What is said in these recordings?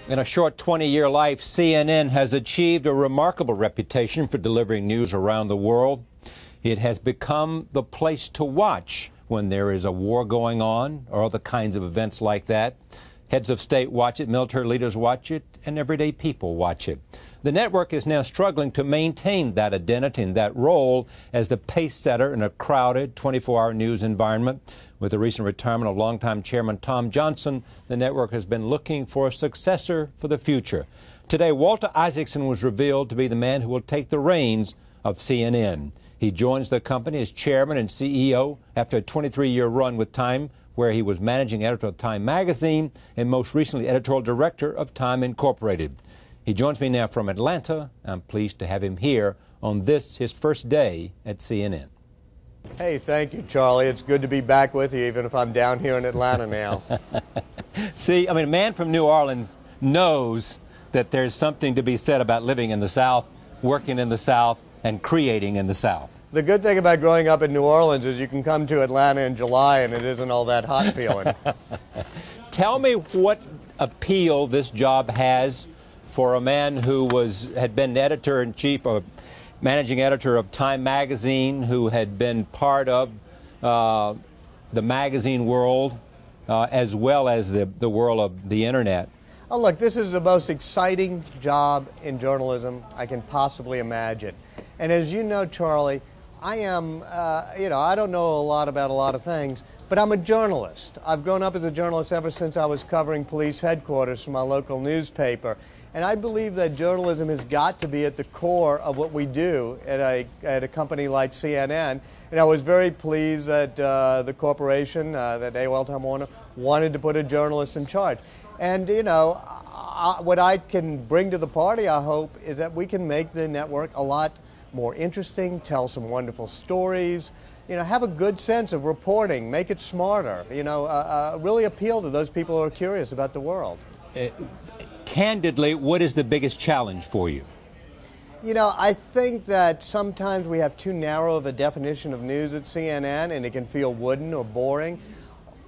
In a short 20-year life, CNN has achieved a remarkable reputation for delivering news around the world. It has become the place to watch when there is a war going on or other kinds of events like that. Heads of state watch it, military leaders watch it, and everyday people watch it. The network is now struggling to maintain that identity and that role as the pace setter in a crowded 24-hour news environment. With the recent retirement of longtime chairman Tom Johnson, the network has been looking for a successor for the future. Today, Walter Isaacson was revealed to be the man who will take the reins of CNN. He joins the company as chairman and CEO after a 23-year run with Time, where he was managing editor of Time magazine and most recently editorial director of Time Incorporated. He joins me now from Atlanta. I'm pleased to have him here on this, his first day at CNN. Hey, thank you, Charlie. It's good to be back with you, even if I'm down here in Atlanta now. See, I mean, a man from New Orleans knows that there's something to be said about living in the South, working in the South, and creating in the South. The good thing about growing up in New Orleans is you can come to Atlanta in July and it isn't all that hot feeling. Tell me what appeal this job has for a man who had been editor-in-chief or managing editor of Time magazine, who had been part of the magazine world as well as the world of the Internet. Oh, look, this is the most exciting job in journalism I can possibly imagine. And as you know, Charlie, I am, I don't know a lot about a lot of things, but I'm a journalist. I've grown up as a journalist ever since I was covering police headquarters for my local newspaper. And I believe that journalism has got to be at the core of what we do at a company like CNN. And I was very pleased that the corporation, that AOL Time Warner, wanted to put a journalist in charge. And, what I can bring to the party, I hope, is that we can make the network a lot more interesting, tell some wonderful stories, have a good sense of reporting, make it smarter, really appeal to those people who are curious about the world. Candidly, what is the biggest challenge for you? I think that sometimes we have too narrow of a definition of news at CNN, and it can feel wooden or boring.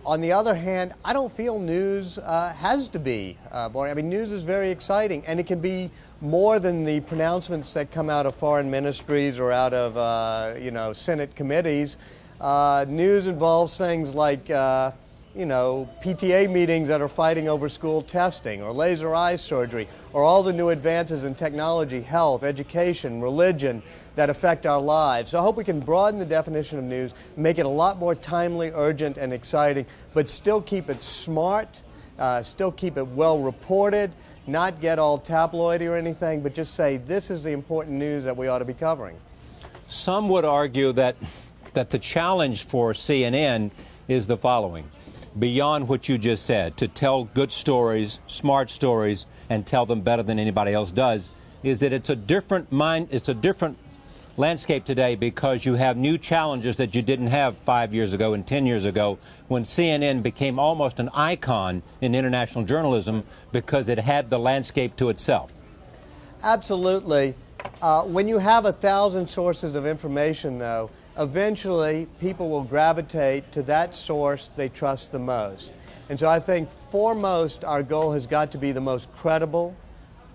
On the other hand, I don't feel news has to be boring. I mean, news is very exciting, and it can be more than the pronouncements that come out of foreign ministries or out of, Senate committees. News involves things like, PTA meetings that are fighting over school testing, or laser eye surgery, or all the new advances in technology, health, education, religion that affect our lives. So I hope we can broaden the definition of news, make it a lot more timely, urgent, and exciting, but still keep it smart, still keep it well reported, not get all tabloidy or anything, but just say this is the important news that we ought to be covering. Some would argue that the challenge for CNN is the following. Beyond what you just said, to tell good stories, smart stories, and tell them better than anybody else does, is that it's a different landscape today because you have new challenges that you didn't have 5 years ago and 10 years ago when CNN became almost an icon in international journalism because it had the landscape to itself. Absolutely. When you have 1,000 sources of information, though, eventually people will gravitate to that source they trust the most. And so I think foremost our goal has got to be the most credible,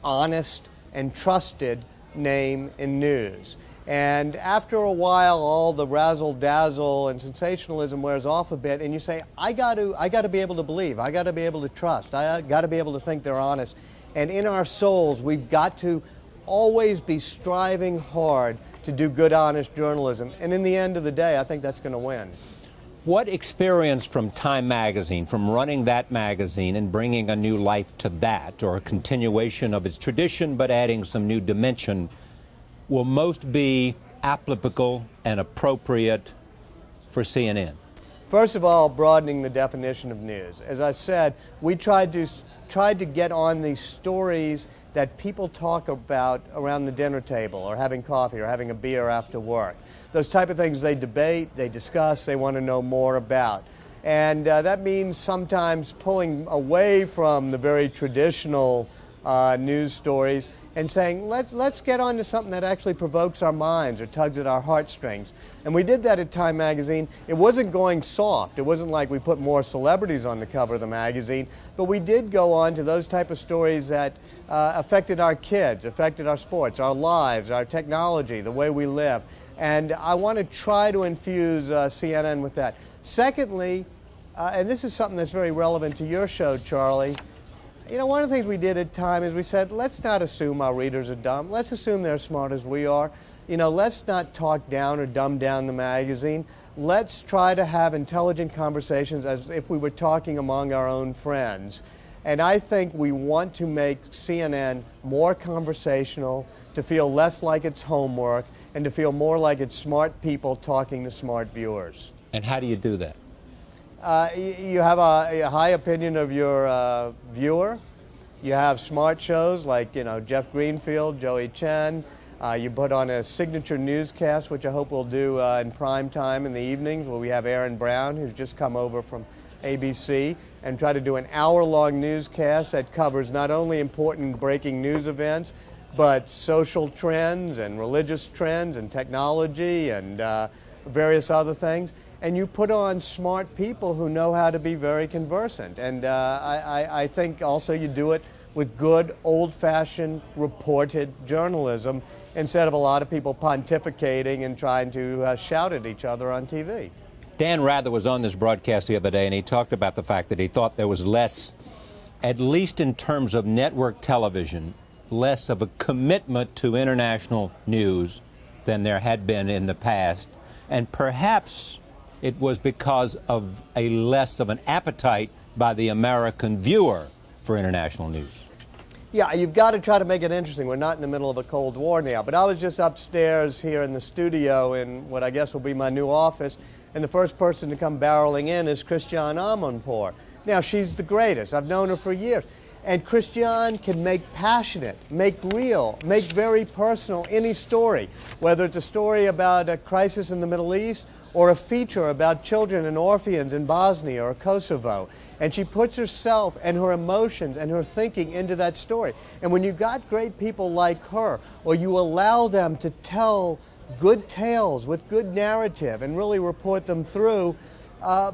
honest, and trusted name in news. And after a while, all the razzle-dazzle and sensationalism wears off a bit, and you say, I got to be able to believe, I got to be able to trust, I got to be able to think they're honest. And in our souls, we've got to always be striving hard to do good, honest journalism. And in the end of the day, I think that's going to win. What experience from Time magazine, from running that magazine and bringing a new life to that, or a continuation of its tradition but adding some new dimension, will most be applicable and appropriate for CNN? First of all, broadening the definition of news. As I said, we tried to get on these stories that people talk about around the dinner table or having coffee or having a beer after work. Those type of things they debate, they discuss, they want to know more about. And that means sometimes pulling away from the very traditional news stories and saying, let's get on to something that actually provokes our minds or tugs at our heartstrings. And we did that at Time magazine. It wasn't going soft. It wasn't like we put more celebrities on the cover of the magazine, but we did go on to those type of stories that affected our kids, affected our sports, our lives, our technology, the way we live. And I want to try to infuse CNN with that. Secondly, and this is something that's very relevant to your show, Charlie, you know, one of the things we did at Time is we said, let's not assume our readers are dumb. Let's assume they're as smart as we are. You know, let's not talk down or dumb down the magazine. Let's try to have intelligent conversations as if we were talking among our own friends. And I think we want to make CNN more conversational, to feel less like it's homework, and to feel more like it's smart people talking to smart viewers. And how do you do that? You have a high opinion of your viewer. You have smart shows like, you know, Jeff Greenfield, Joey Chen. You put on a signature newscast, which I hope we'll do in prime time in the evenings, where we have Aaron Brown, who's just come over from ABC, and try to do an hour-long newscast that covers not only important breaking news events, but social trends and religious trends and technology and various other things. And you put on smart people who know how to be very conversant. And I think also you do it with good, old-fashioned, reported journalism instead of a lot of people pontificating and trying to shout at each other on TV. Dan Rather was on this broadcast the other day, and he talked about the fact that he thought there was less, at least in terms of network television, less of a commitment to international news than there had been in the past. And perhaps it was because of a less of an appetite by the American viewer for international news. Yeah, you've got to try to make it interesting. We're not in the middle of a Cold War now. But I was just upstairs here in the studio in what I guess will be my new office, and the first person to come barreling in is Christiane Amanpour. Now, she's the greatest. I've known her for years. And Christiane can make passionate, make real, make very personal any story, whether it's a story about a crisis in the Middle East or a feature about children and orphans in Bosnia or Kosovo. And she puts herself and her emotions and her thinking into that story. And when you've got great people like her, or you allow them to tell good tales with good narrative and really report them through,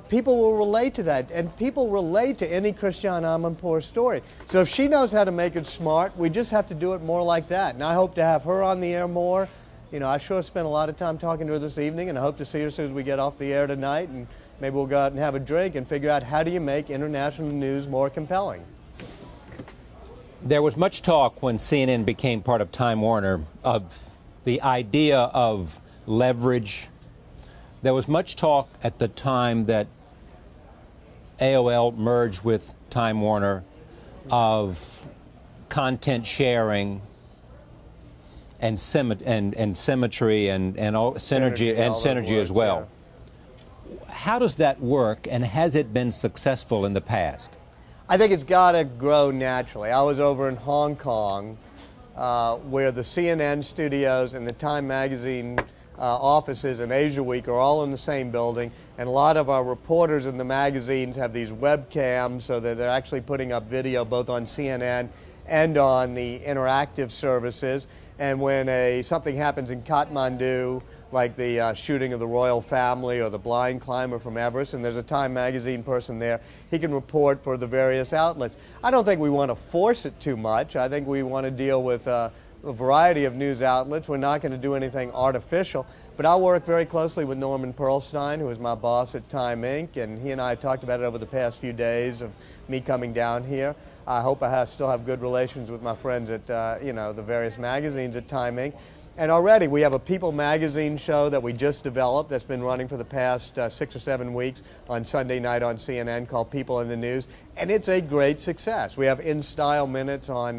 people will relate to that, and people relate to any Christiane Amanpour story. So if she knows how to make it smart, we just have to do it more like that. And I hope to have her on the air more. You know, I sure spent a lot of time talking to her this evening, and I hope to see her as soon as we get off the air tonight, and maybe we'll go out and have a drink and figure out how do you make international news more compelling. There was much talk when CNN became part of Time Warner of the idea of leverage. There was much talk at the time that AOL merged with Time Warner of content sharing and symmetry and synergy as well. Yeah. How does that work, and has it been successful in the past? I think it's got to grow naturally. I was over in Hong Kong where the CNN studios and the Time magazine offices and Asia Week are all in the same building, and a lot of our reporters in the magazines have these webcams so that they're actually putting up video both on CNN and on the interactive services. And when something happens in Kathmandu, like the shooting of the royal family or the blind climber from Everest, and there's a Time magazine person there, he can report for the various outlets. I don't think we want to force it too much. I think we want to deal with a variety of news outlets. We're not going to do anything artificial, but I work very closely with Norman Pearlstein, who is my boss at Time Inc., and he and I have talked about it over the past few days of me coming down here. I hope I still have good relations with my friends at the various magazines at Time Inc. And already we have a People magazine show that we just developed that's been running for the past 6 or 7 weeks on Sunday night on CNN called People in the News, and it's a great success. We have in-style minutes on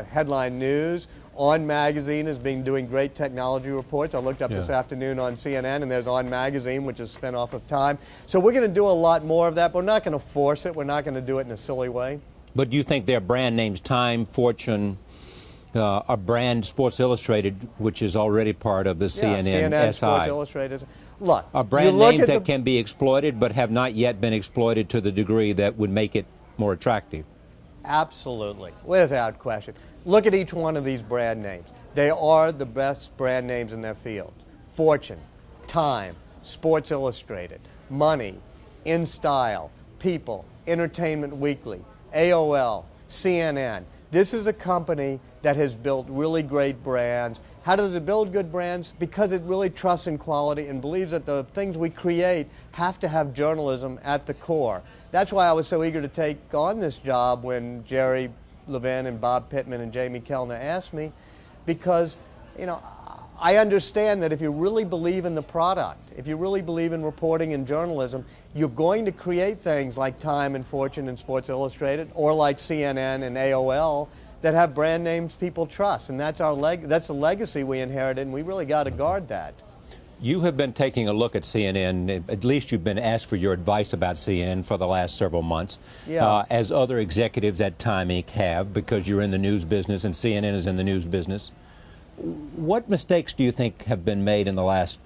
headline news. On Magazine has been doing great technology reports. I looked up this afternoon on CNN, and there's On Magazine, which is a spinoff of Time. So we're going to do a lot more of that, but we're not going to force it. We're not going to do it in a silly way. But do you think their brand names, Time, Fortune, a brand Sports Illustrated, which is already part of the CNN SI. Sports Illustrated. Look, are brand names that can be exploited but have not yet been exploited to the degree that would make it more attractive? Absolutely, without question. Look at each one of these brand names. They are the best brand names in their field. Fortune, Time, Sports Illustrated, Money, In Style, People, Entertainment Weekly, AOL, CNN. This is a company that has built really great brands. How does it build good brands? Because it really trusts in quality and believes that the things we create have to have journalism at the core. That's why I was so eager to take on this job when Jerry Levin and Bob Pittman and Jamie Kellner asked me, because, I understand that if you really believe in the product, if you really believe in reporting and journalism, you're going to create things like Time and Fortune and Sports Illustrated, or like CNN and AOL, that have brand names people trust. And that's that's a legacy we inherited, and we really got to guard that. You have been taking a look at CNN. At least you've been asked for your advice about CNN for the last several months, as other executives at Time Inc. have, because you're in the news business and CNN is in the news business. What mistakes do you think have been made in the last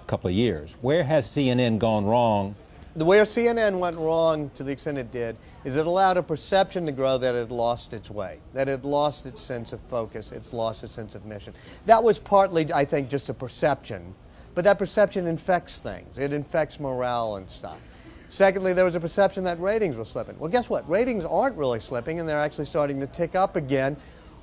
couple of years? Where has CNN gone wrong? Where CNN went wrong, to the extent it did, is it allowed a perception to grow that it had lost its way, that it lost its sense of focus, it's lost its sense of mission. That was partly, I think, just a perception, but that perception infects things. It infects morale and stuff. Secondly, there was a perception that ratings were slipping. Well, guess what? Ratings aren't really slipping, and they're actually starting to tick up again.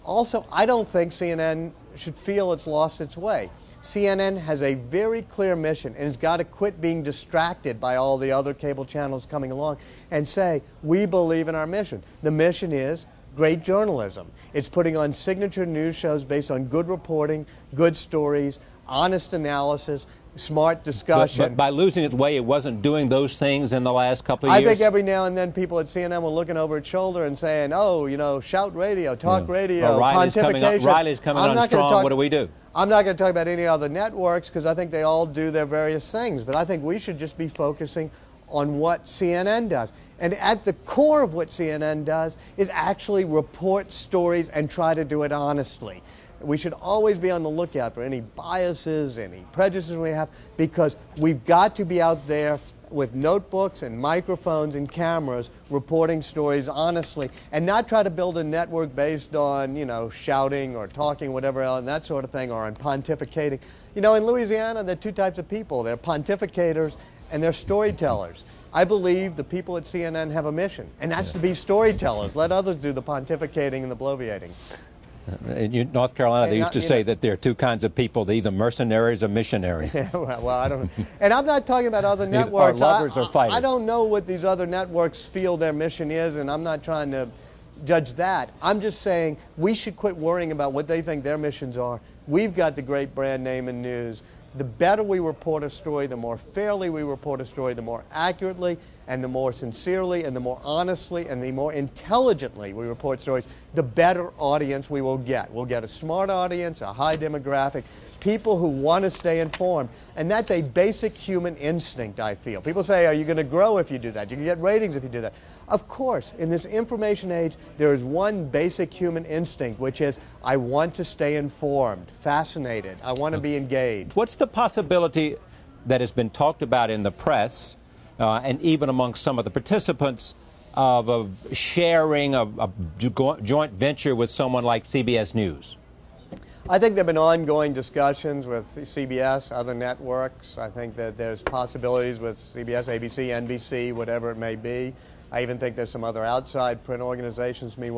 Also, I don't think CNN should feel it's lost its way. CNN has a very clear mission and has got to quit being distracted by all the other cable channels coming along and say, we believe in our mission. The mission is great journalism. It's putting on signature news shows based on good reporting, good stories, honest analysis, smart discussion. But by losing its way, it wasn't doing those things in the last couple of years? I think every now and then people at CNN were looking over its shoulder and saying, shout radio, talk radio, pontification. Riley's coming on strong. What do we do? I'm not going to talk about any other networks because I think they all do their various things. But I think we should just be focusing on what CNN does. And at the core of what CNN does is actually report stories and try to do it honestly. We should always be on the lookout for any biases, any prejudices we have, because we've got to be out there with notebooks and microphones and cameras reporting stories honestly, and not try to build a network based on, shouting or talking, whatever else, and that sort of thing, or on pontificating. In Louisiana, there are two types of people. There are pontificators and they're storytellers. I believe the people at CNN have a mission, and that's to be storytellers. Let others do the pontificating and the bloviating. In North Carolina, they used to say that there are two kinds of people, they're either mercenaries or missionaries. Well, I don't know. And I'm not talking about other networks. Or lovers or fighters. I don't know what these other networks feel their mission is, and I'm not trying to judge that. I'm just saying we should quit worrying about what they think their missions are. We've got the great brand name in news. The better we report a story, the more fairly we report a story, the more accurately and the more sincerely and the more honestly and the more intelligently we report stories, the better audience we will get. We'll get a smart audience, a high demographic, people who want to stay informed. And that's a basic human instinct, I feel. People say, are you going to grow if you do that? You can get ratings if you do that. Of course, in this information age, there is one basic human instinct, which is, I want to stay informed, fascinated. I want to be engaged. What's the possibility that has been talked about in the press and even amongst some of the participants of a sharing of a joint venture with someone like CBS News? I think there have been ongoing discussions with CBS, other networks. I think that there's possibilities with CBS, ABC, NBC, whatever it may be. I even think there's some other outside print organizations we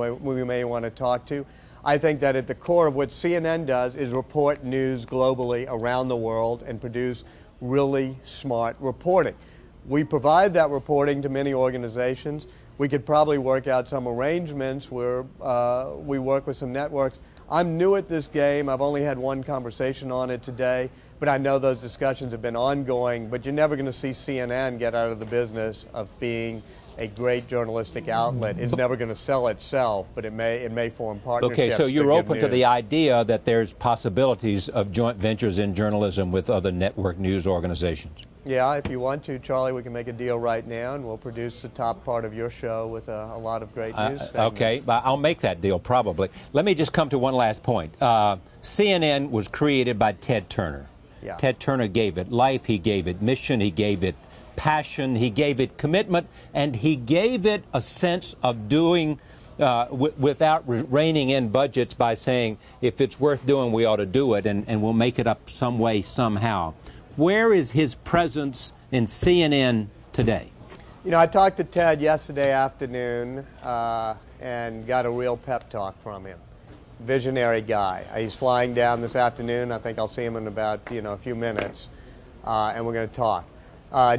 may want to talk to. I think that at the core of what CNN does is report news globally around the world and produce really smart reporting. We provide that reporting to many organizations. We could probably work out some arrangements where we work with some networks. I'm new at this game. I've only had one conversation on it today, but I know those discussions have been ongoing. But you're never going to see CNN get out of the business of being a great journalistic outlet. It's never going to sell itself, but it may form partnerships. Okay, so you're open to the idea that there's possibilities of joint ventures in journalism with other network news organizations? Yeah, if you want to, Charlie, we can make a deal right now, and we'll produce the top part of your show with a lot of great news segments. Okay, I'll make that deal probably. Let me just come to one last point. CNN was created by Ted Turner. Yeah. Ted Turner gave it life, he gave it mission, he gave it passion, he gave it commitment, and he gave it a sense of doing without reining in budgets by saying, if it's worth doing, we ought to do it, and we'll make it up some way, somehow. Where is his presence in CNN today? You know, I talked to Ted yesterday afternoon and got a real pep talk from him. Visionary guy. He's flying down this afternoon. I think I'll see him in about, a few minutes, and we're going to talk.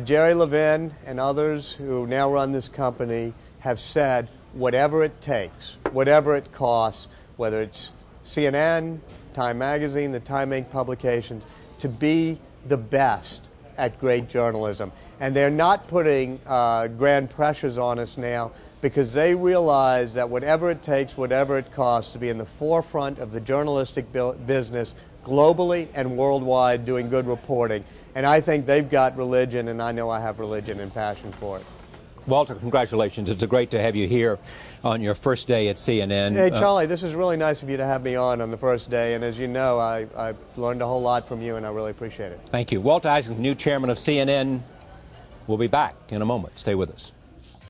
Jerry Levin and others who now run this company have said whatever it takes, whatever it costs, whether it's CNN, Time Magazine, the Time Inc. publications, to be the best at great journalism. And they're not putting grand pressures on us now because they realize that whatever it takes, whatever it costs, to be in the forefront of the journalistic business globally and worldwide doing good reporting. And I think they've got religion, and I know I have religion and passion for it. Walter, congratulations. It's great to have you here on your first day at CNN. Hey, Charlie, this is really nice of you to have me on the first day. And as you know, I've learned a whole lot from you, and I really appreciate it. Thank you. Walter Isaacson, new chairman of CNN. We'll be back in a moment. Stay with us.